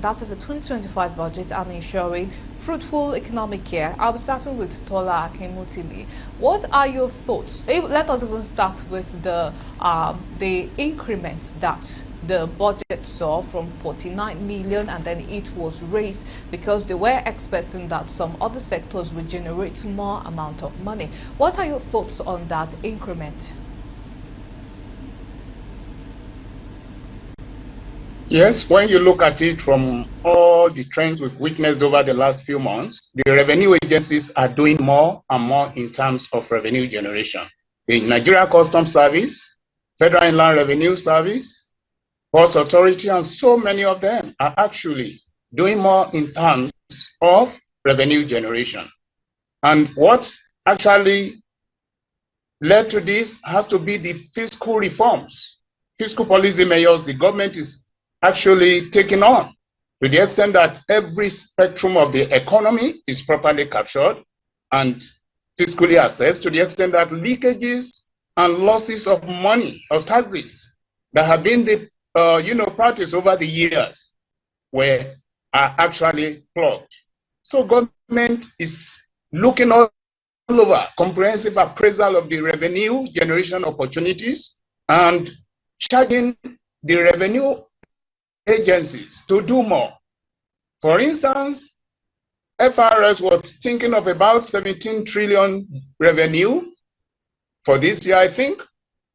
That is a 2025 budget and ensuring fruitful economic year. I'll be starting with Tola Akimutili. What are your thoughts? Let us even start with the increment that the budget saw from 49 million, and then it was raised because they were expecting that some other sectors will generate more amount of money. What are your thoughts on that increment? Yes, when you look at it from all the trends we've witnessed over the last few months, the revenue agencies are doing more and more in terms of revenue generation. The Nigeria Customs Service, Federal Inland Revenue Service, Ports Authority, and so many of them are actually doing more in terms of revenue generation. And what actually led to this has to be the fiscal reforms, fiscal policy measures the government is actually taking on, to the extent that every spectrum of the economy is properly captured and fiscally assessed, to the extent that leakages and losses of money, of taxes that have been the practice over the years are actually plugged. So government is looking all over, comprehensive appraisal of the revenue generation opportunities and charging the revenue agencies to do more. For instance, FRS was thinking of about 17 trillion revenue for this year, I think.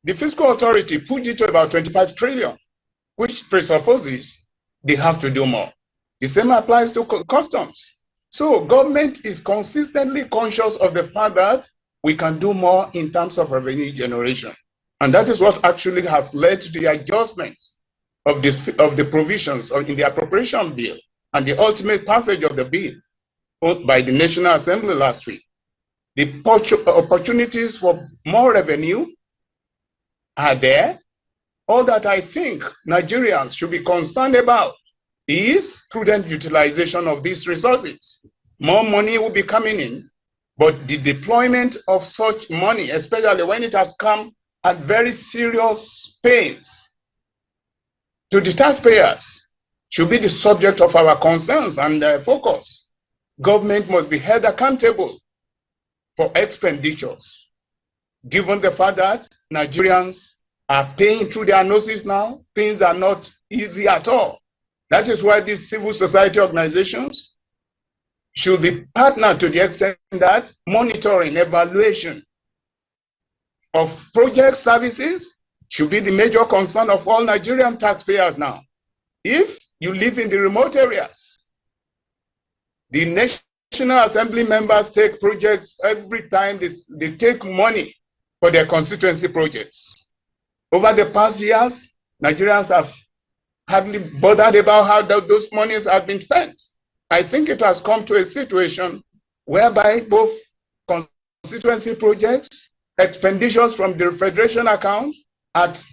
The fiscal authority put it to about 25 trillion, which presupposes they have to do more. The same applies to customs. So government is consistently conscious of the fact that we can do more in terms of revenue generation. And that is what actually has led to the adjustment of the provisions in the appropriation bill and the ultimate passage of the bill by the National Assembly last week. The opportunities for more revenue are there. All that I think Nigerians should be concerned about is prudent utilization of these resources. More money will be coming in, but the deployment of such money, especially when it has come at very serious pains to the taxpayers, should be the subject of our concerns and focus. Government must be held accountable for expenditures, given the fact that Nigerians are paying through their noses now. Things are not easy at all. That is why these civil society organizations should be partnered to the extent that monitoring, evaluation of project services should be the major concern of all Nigerian taxpayers now. If you live in the remote areas, the National Assembly members take projects every time they take money for their constituency projects. Over the past years, Nigerians have hardly bothered about how those monies have been spent. I think it has come to a situation whereby both constituency projects, expenditures from the federation account at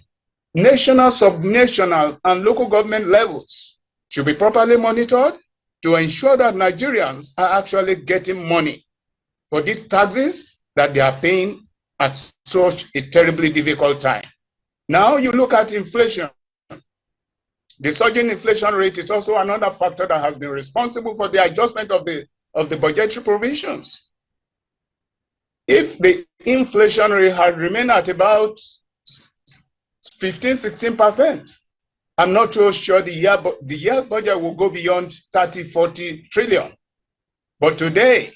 national, subnational, and local government levels should be properly monitored to ensure that Nigerians are actually getting money for these taxes that they are paying at such a terribly difficult time. Now you look at inflation. The surging inflation rate is also another factor that has been responsible for the adjustment of the budgetary provisions. If the inflation rate had remained at about 15–16%, I'm not too sure the year's budget will go beyond 30–40 trillion. But today,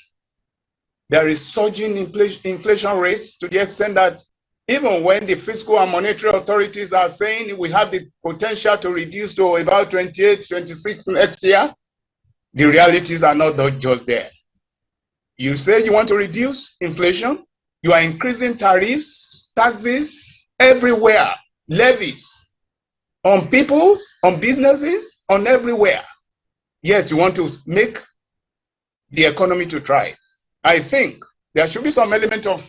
there is surging inflation rates to the extent that even when the fiscal and monetary authorities are saying we have the potential to reduce to about 28–26 next year, the realities are not just there. You say you want to reduce inflation, you are increasing tariffs, taxes everywhere, levies on people, on businesses, on everywhere. Yes, you want to make the economy to thrive. I think there should be some element of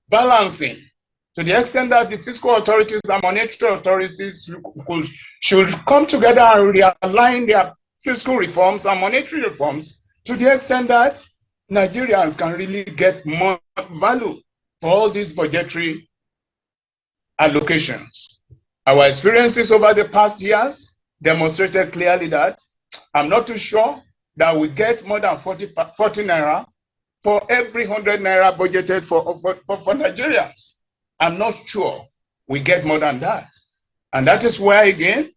balancing to the extent that the fiscal authorities and monetary authorities should come together and realign their fiscal reforms and monetary reforms to the extent that Nigerians can really get more value for all these budgetary allocations. Our experiences over the past years demonstrated clearly that I'm not too sure that we get more than 40 naira for every 100 naira budgeted for Nigerians. I'm not sure we get more than that. And that is where, again,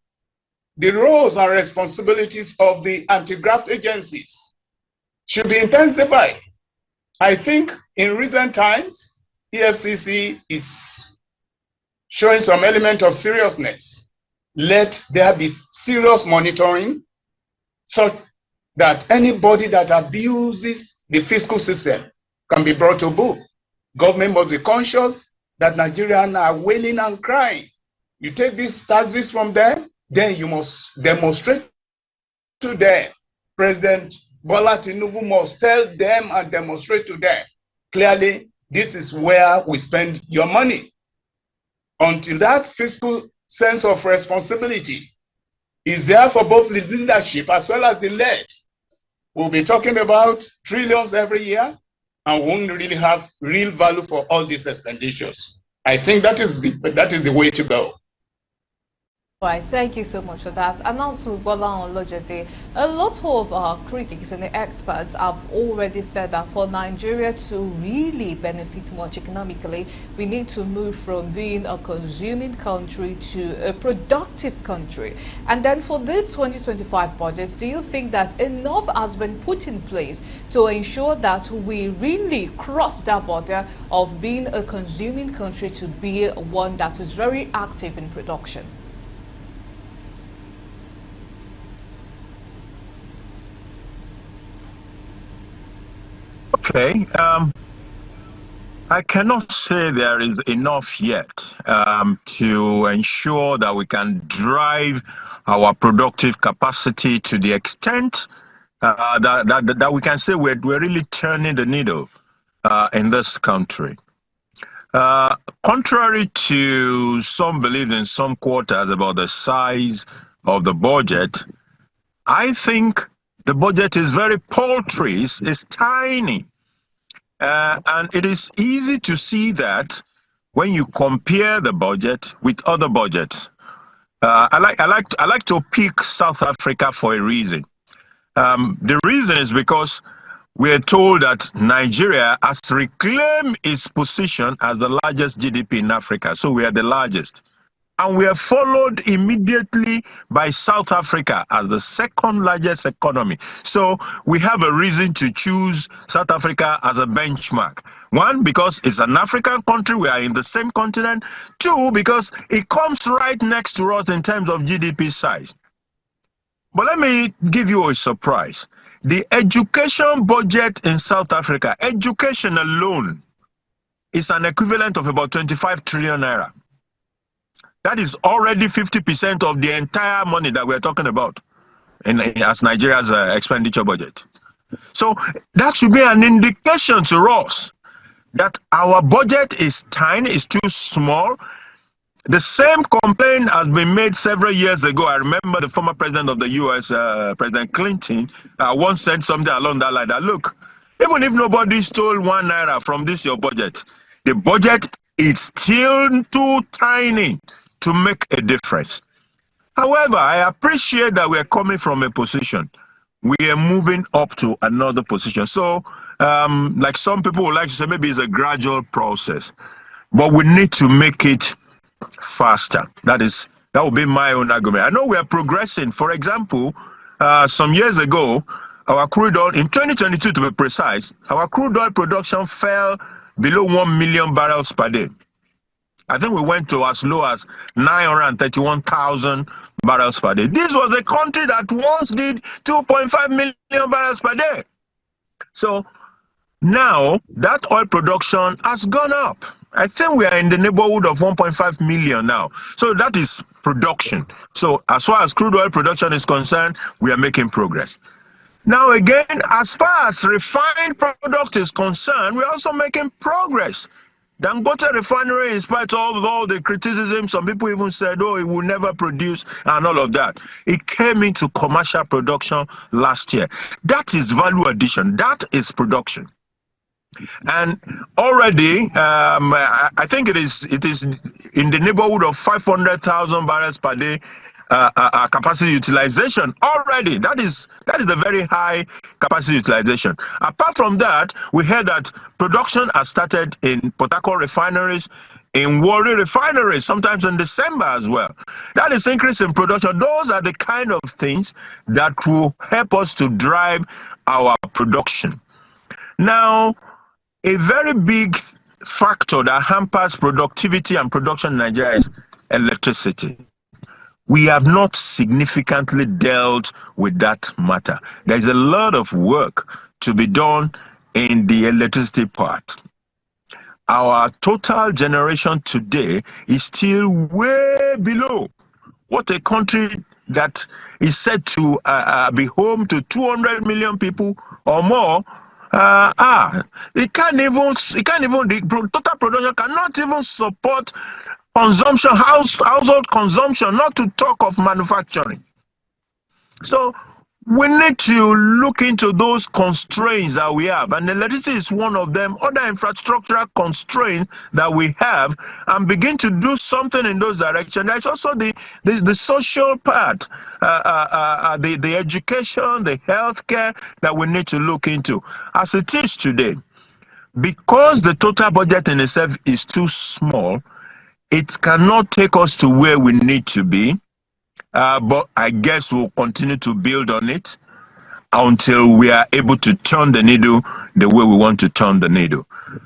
the roles and responsibilities of the anti-graft agencies should be intensified. I think in recent times, EFCC is showing some element of seriousness. Let there be serious monitoring so that anybody that abuses the fiscal system can be brought to book. Government must be conscious that Nigerians are wailing and crying. You take these taxes from them, then you must demonstrate to them. President Bola Tinubu must tell them and demonstrate to them clearly, this is where we spend your money. Until that fiscal sense of responsibility is there for both the leadership as well as the led, we'll be talking about trillions every year and won't really have real value for all these expenditures. I think that is the way to go. Right, thank you so much for that. And now to Bola Olojede, a lot of critics and the experts have already said that for Nigeria to really benefit much economically, we need to move from being a consuming country to a productive country. And then for this 2025 budget, do you think that enough has been put in place to ensure that we really cross that border of being a consuming country to be one that is very active in production? Okay, I cannot say there is enough yet to ensure that we can drive our productive capacity to the extent that we can say we're really turning the needle in this country. Contrary to some beliefs in some quarters about the size of the budget, I think the budget is very paltry, it's tiny. And it is easy to see that when you compare the budget with other budgets. I like to pick South Africa for a reason. The reason is because we're told that Nigeria has reclaimed its position as the largest GDP in Africa. So we are the largest. And we are followed immediately by South Africa as the second largest economy. So we have a reason to choose South Africa as a benchmark. One, because it's an African country, we are in the same continent. Two, because it comes right next to us in terms of GDP size. But let me give you a surprise. The education budget in South Africa, education alone, is an equivalent of about 25 trillion naira. That is already 50% of the entire money that we're talking about as Nigeria's expenditure budget. So that should be an indication to us that our budget is tiny, is too small. The same complaint has been made several years ago. I remember the former president of the US, President Clinton, once said something along that line that, look, even if nobody stole 1 naira from this your budget, the budget is still too tiny to make a difference. However, I appreciate that we are coming from a position. We are moving up to another position. So, like some people would like to say, maybe it's a gradual process, but we need to make it faster. That would be my own argument. I know we are progressing. For example, some years ago, our crude oil, in 2022 to be precise, our crude oil production fell below 1 million barrels per day. I think we went to as low as 931,000 barrels per day. This was a country that once did 2.5 million barrels per day. So now that oil production has gone up. I think we are in the neighborhood of 1.5 million now. So that is production. So as far as crude oil production is concerned, we are making progress. Now again, as far as refined product is concerned, we're also making progress. Dangote refinery, in spite of all the criticism, some people even said, oh, it will never produce and all of that. It came into commercial production last year. That is value addition. That is production. And already, I think it is in the neighborhood of 500,000 barrels per day capacity utilization already. That is a very high capacity utilization. Apart from that, we heard that production has started in Port Harcourt refineries, in Warri refineries, sometimes in December as well. That is increase in production. Those are the kind of things that will help us to drive our production. Now, a very big factor that hampers productivity and production in Nigeria is electricity. We have not significantly dealt with that matter. There's a lot of work to be done in the electricity part. Our total generation today is still way below what a country that is said to be home to 200 million people or more it can't even the total production cannot even support consumption, household consumption, not to talk of manufacturing. So we need to look into those constraints that we have, and electricity is one of them. Other infrastructural constraints that we have, and begin to do something in those directions. There's also the social part, the education, the healthcare that we need to look into. As it is today, because the total budget in itself is too small, it cannot take us to where we need to be. But I guess we'll continue to build on it until we are able to turn the needle the way we want to turn the needle.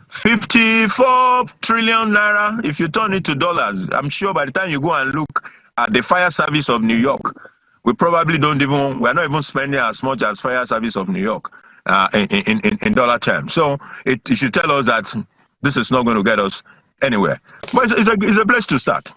54 trillion naira, if you turn it to dollars, I'm sure by the time you go and look at the fire service of New York, we're not even spending as much as fire service of New York in dollar terms. So it should tell us that this is not going to get us anywhere. But it's a place to start.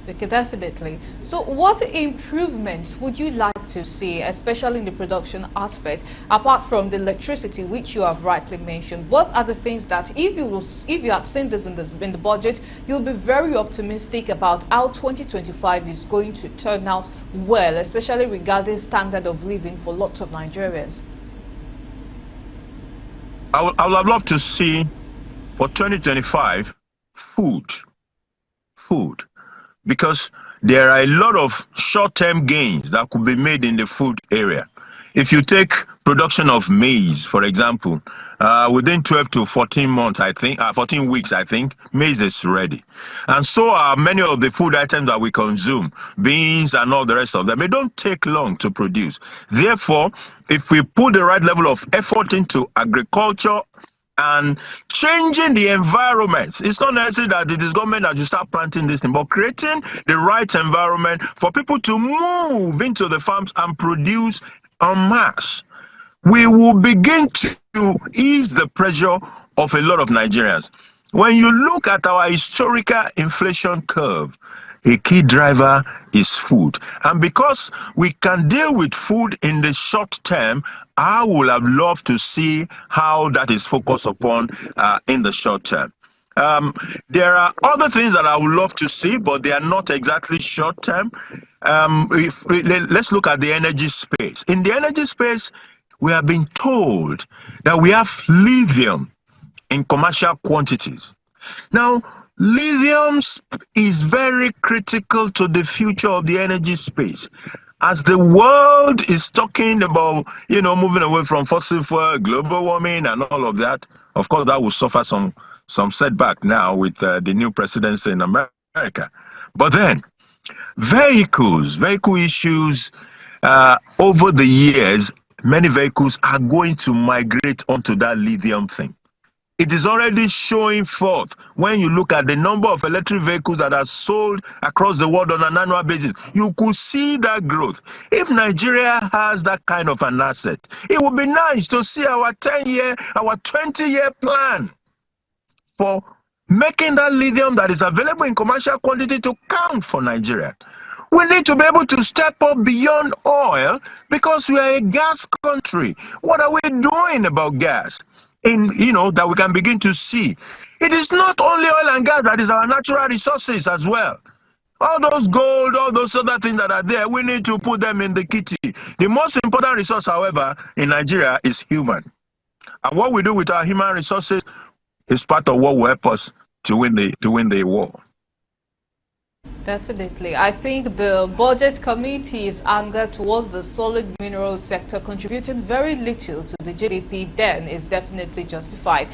Okay, definitely. So what improvements would you like to see, especially in the production aspect, apart from the electricity, which you have rightly mentioned? What are the things that, if you had seen this in the budget, you'll be very optimistic about how 2025 is going to turn out well, especially regarding standard of living for lots of Nigerians? I would have loved to see for 2025 food. Because there are a lot of short-term gains that could be made in the food area. If you take production of maize, for example, within 12 to 14 months, 14 weeks, I think, maize is ready. And so are many of the food items that we consume, beans and all the rest of them. They don't take long to produce. Therefore, if we put the right level of effort into agriculture and changing the environment, it's not necessarily that it is government that you start planting this thing, but creating the right environment for people to move into the farms and produce en masse, we will begin to ease the pressure of a lot of Nigerians. When you look at our historical inflation curve, a key driver is food. And because we can deal with food in the short term, I would have loved to see how that is focused upon in the short term. There are other things that I would love to see, but they are not exactly short term. Let's look at the energy space. In the energy space, we have been told that we have lithium in commercial quantities. Now, lithium is very critical to the future of the energy space. As the world is talking about, moving away from fossil fuel, global warming, and all of that, of course, that will suffer some setback now with the new presidency in America. But then, vehicle issues, over the years, many vehicles are going to migrate onto that lithium thing. It is already showing forth when you look at the number of electric vehicles that are sold across the world on an annual basis. You could see that growth. If Nigeria has that kind of an asset, it would be nice to see our 10-year, our 20-year plan for making that lithium that is available in commercial quantity to count for Nigeria. We need to be able to step up beyond oil because we are a gas country. What are we doing about gas? That we can begin to see. It is not only oil and gas that is our natural resources as well. All those gold, all those other things that are there, we need to put them in the kitty. The most important resource, however, in Nigeria is human. And what we do with our human resources is part of what will help us to win the war. Definitely. I think the budget committee's anger towards the solid mineral sector contributing very little to the GDP then is definitely justified.